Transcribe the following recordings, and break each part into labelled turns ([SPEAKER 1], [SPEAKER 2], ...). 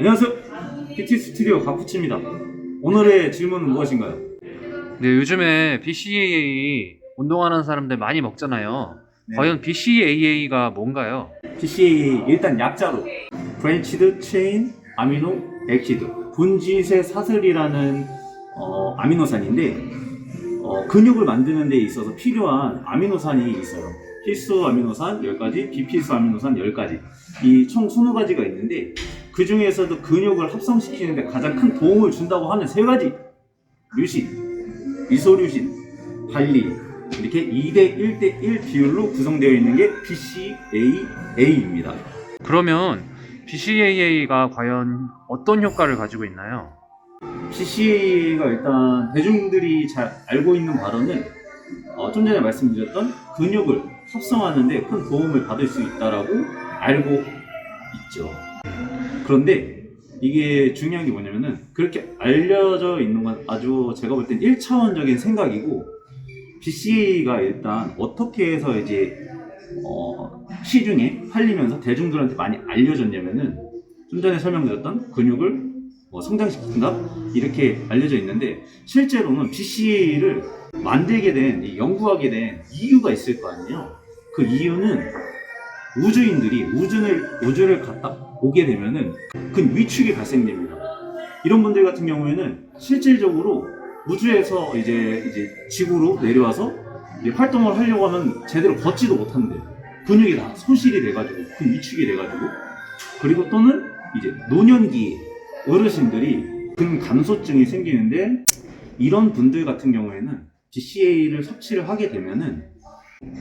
[SPEAKER 1] 안녕하세요. PT 스튜디오 가푸치입니다. 오늘의 질문은 무엇인가요?
[SPEAKER 2] 네, 요즘에 BCAA 운동하는 사람들 많이 먹잖아요.
[SPEAKER 1] 네.
[SPEAKER 2] 과연 BCAA가 뭔가요?
[SPEAKER 1] BCAA 일단 약자로 브랜치드 체인 아미노 액시드 분지세 사슬이라는 아미노산인데 근육을 만드는 데 있어서 필요한 아미노산이 있어요. 필수 아미노산 10가지, 비필수 아미노산 10가지. 이 총 20가지가 있는데 그 중에서도 근육을 합성시키는 데 가장 큰 도움을 준다고 하는 3가지. 류신, 이소류신, 발리 이렇게 2대 1대 1 비율로 구성되어 있는 게 BCAA입니다.
[SPEAKER 2] 그러면 BCAA가 과연 어떤 효과를 가지고 있나요?
[SPEAKER 1] BCAA가 일단 대중들이 잘 알고 있는 바로는 좀 전에 말씀드렸던 근육을 합성하는 데 큰 도움을 받을 수 있다라고 알고 있죠. 그런데 이게 중요한 게 뭐냐면은 그렇게 알려져 있는 건 아주 제가 볼 땐 1차원적인 생각이고 BCAA가 일단 어떻게 해서 이제 시중에 팔리면서 대중들한테 많이 알려졌냐면은 좀 전에 설명드렸던 근육을 성장시킨다 이렇게 알려져 있는데 실제로는 BCAA를 만들게 된 연구하게 된 이유가 있을 거 아니에요. 그 이유는 우주인들이 우주를 갖다 보게 되면은 그 위축이 발생됩니다. 이런 분들 같은 경우에는 실질적으로 우주에서 이제 지구로 내려와서 이제 활동을 하려고 하면 제대로 걷지도 못한대. 근육이 다 소실이 돼가지고 그 위축이 돼가지고 그리고 또는 이제 노년기 어르신들이 근 감소증이 생기는데 이런 분들 같은 경우에는 BCAA를 섭취를 하게 되면은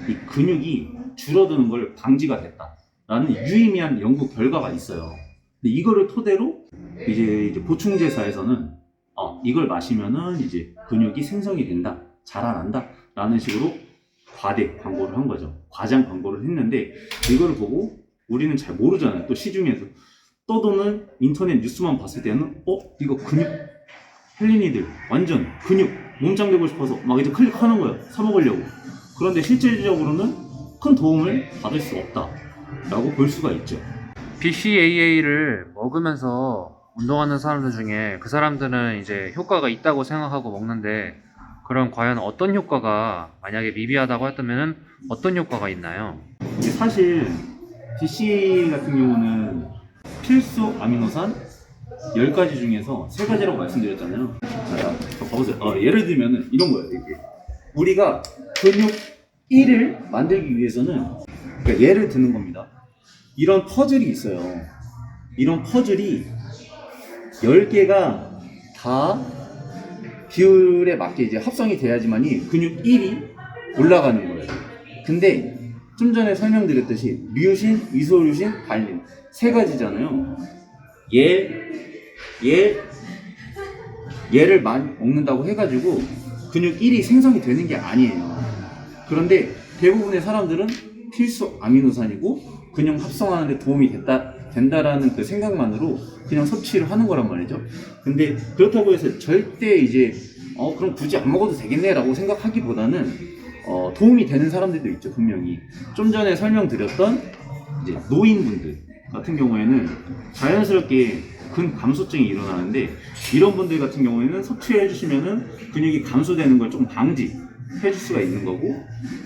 [SPEAKER 1] 이 근육이 줄어드는 걸 방지가 됐다라는 유의미한 연구 결과가 있어요. 근데 이거를 토대로 이제 보충제사에서는 이걸 마시면은 이제 근육이 생성이 된다, 자라난다라는 식으로 과대 광고를 한 거죠. 과장 광고를 했는데 이거를 보고 우리는 잘 모르잖아요. 또 시중에서 떠도는 인터넷 뉴스만 봤을 때는 이거 근육 헬린이들 완전 근육 몸짱 되고 싶어서 막 이제 클릭하는 거예요. 사 먹으려고. 그런데 실질적으로는 큰 도움을 받을 수 없다라고 볼 수가 있죠.
[SPEAKER 2] BCAA를 먹으면서 운동하는 사람들 중에 그 사람들은 이제 효과가 있다고 생각하고 먹는데 그럼 과연 어떤 효과가 만약에 미비하다고 했다면 어떤 효과가 있나요?
[SPEAKER 1] 이게 사실 BCAA 같은 경우는 필수 아미노산 10가지 중에서 3가지라고 말씀드렸잖아요. 자, 봐보세요. 예를 들면 이런 거예요. 이게. 우리가 근육 1을 만들기 위해서는 그러니까 예를 드는 겁니다. 이런 퍼즐이 있어요. 이런 퍼즐이 10개가 다 비율에 맞게 이제 합성이 돼야지만이 근육 1이 올라가는 거예요. 근데 좀 전에 설명드렸듯이 류신, 이소류신, 발린 3가지잖아요. 얘를 많이 먹는다고 해가지고 근육 1이 생성이 되는 게 아니에요. 그런데 대부분의 사람들은 필수 아미노산이고 근육 합성하는 데 도움이 된다라는 그 생각만으로 그냥 섭취를 하는 거란 말이죠. 근데 그렇다고 해서 절대 이제 그럼 굳이 안 먹어도 되겠네 라고 생각하기보다는 도움이 되는 사람들도 있죠. 분명히 좀 전에 설명드렸던 이제 노인분들 같은 경우에는 자연스럽게 근 감소증이 일어나는데 이런 분들 같은 경우에는 섭취해 주시면은 근육이 감소되는 걸 좀 방지해 줄 수가 있는 거고,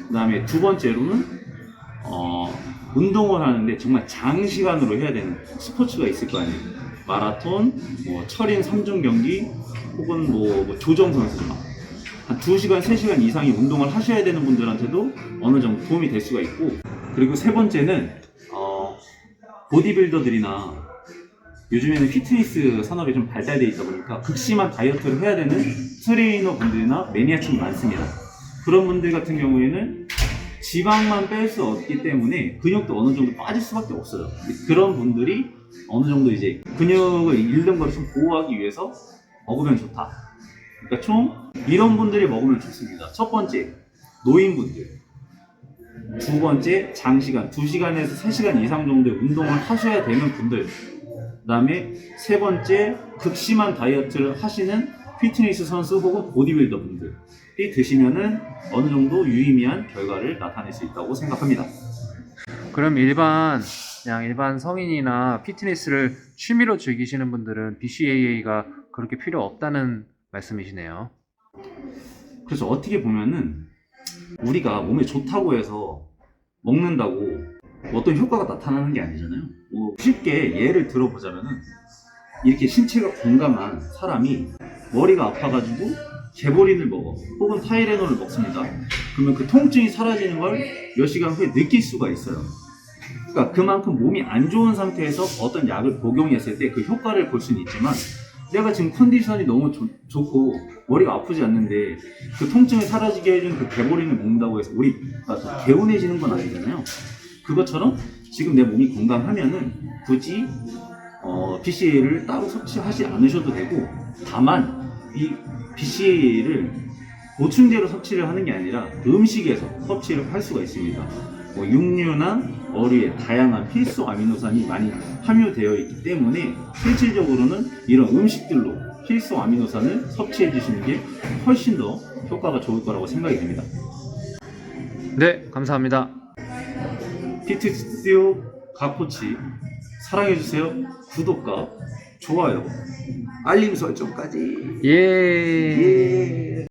[SPEAKER 1] 그 다음에 두 번째로는 운동을 하는데 정말 장시간으로 해야 되는 스포츠가 있을 거 아니에요. 마라톤, 철인 3종 경기 혹은 조정 선수 한 2시간, 3시간 이상의 운동을 하셔야 되는 분들한테도 어느 정도 도움이 될 수가 있고, 그리고 세 번째는 보디빌더들이나 요즘에는 피트니스 산업이 좀 발달되어 있다 보니까 극심한 다이어트를 해야 되는 트레이너 분들이나 매니아층이 많습니다. 그런 분들 같은 경우에는 지방만 뺄 수 없기 때문에 근육도 어느 정도 빠질 수밖에 없어요. 그런 분들이 어느 정도 이제 근육을 잃는 걸 좀 보호하기 위해서 먹으면 좋다. 그러니까 총 이런 분들이 먹으면 좋습니다. 첫 번째, 노인분들. 두 번째, 장시간, 2시간에서 3시간 이상 정도의 운동을 하셔야 되는 분들. 그 다음에 세 번째, 극심한 다이어트를 하시는 피트니스 선수 혹은 보디빌더 분들이 드시면은 어느 정도 유의미한 결과를 나타낼 수 있다고 생각합니다.
[SPEAKER 2] 그럼 일반 그냥 일반 성인이나 피트니스를 취미로 즐기시는 분들은 BCAA가 그렇게 필요 없다는 말씀이시네요.
[SPEAKER 1] 그래서 어떻게 보면은 우리가 몸에 좋다고 해서 먹는다고 어떤 효과가 나타나는 게 아니잖아요. 뭐 쉽게 예를 들어보자면은 이렇게 신체가 건강한 사람이 머리가 아파가지고 개보린을 먹어 혹은 타이레놀을 먹습니다. 그러면 그 통증이 사라지는 걸 몇 시간 후에 느낄 수가 있어요. 그러니까 그만큼 몸이 안 좋은 상태에서 어떤 약을 복용했을 때 그 효과를 볼 수는 있지만 내가 지금 컨디션이 너무 좋고 머리가 아프지 않는데 그 통증을 사라지게 해주는 그 개보린을 먹는다고 해서 우리가 개운해지는 건 아니잖아요. 그것처럼 지금 내 몸이 건강하면은 굳이 BCAA를 따로 섭취하지 않으셔도 되고, 다만 이 BCAA를 보충제로 섭취를 하는 게 아니라 음식에서 섭취를 할 수가 있습니다. 뭐 육류나 어류에 다양한 필수 아미노산이 많이 함유되어 있기 때문에 실질적으로는 이런 음식들로 필수 아미노산을 섭취해 주시는 게 훨씬 더 효과가 좋을 거라고 생각이 됩니다.
[SPEAKER 2] 네, 감사합니다.
[SPEAKER 1] 피트스튜디오 가코치 사랑해주세요. 구독과 좋아요, 알림 설정까지.
[SPEAKER 2] 예.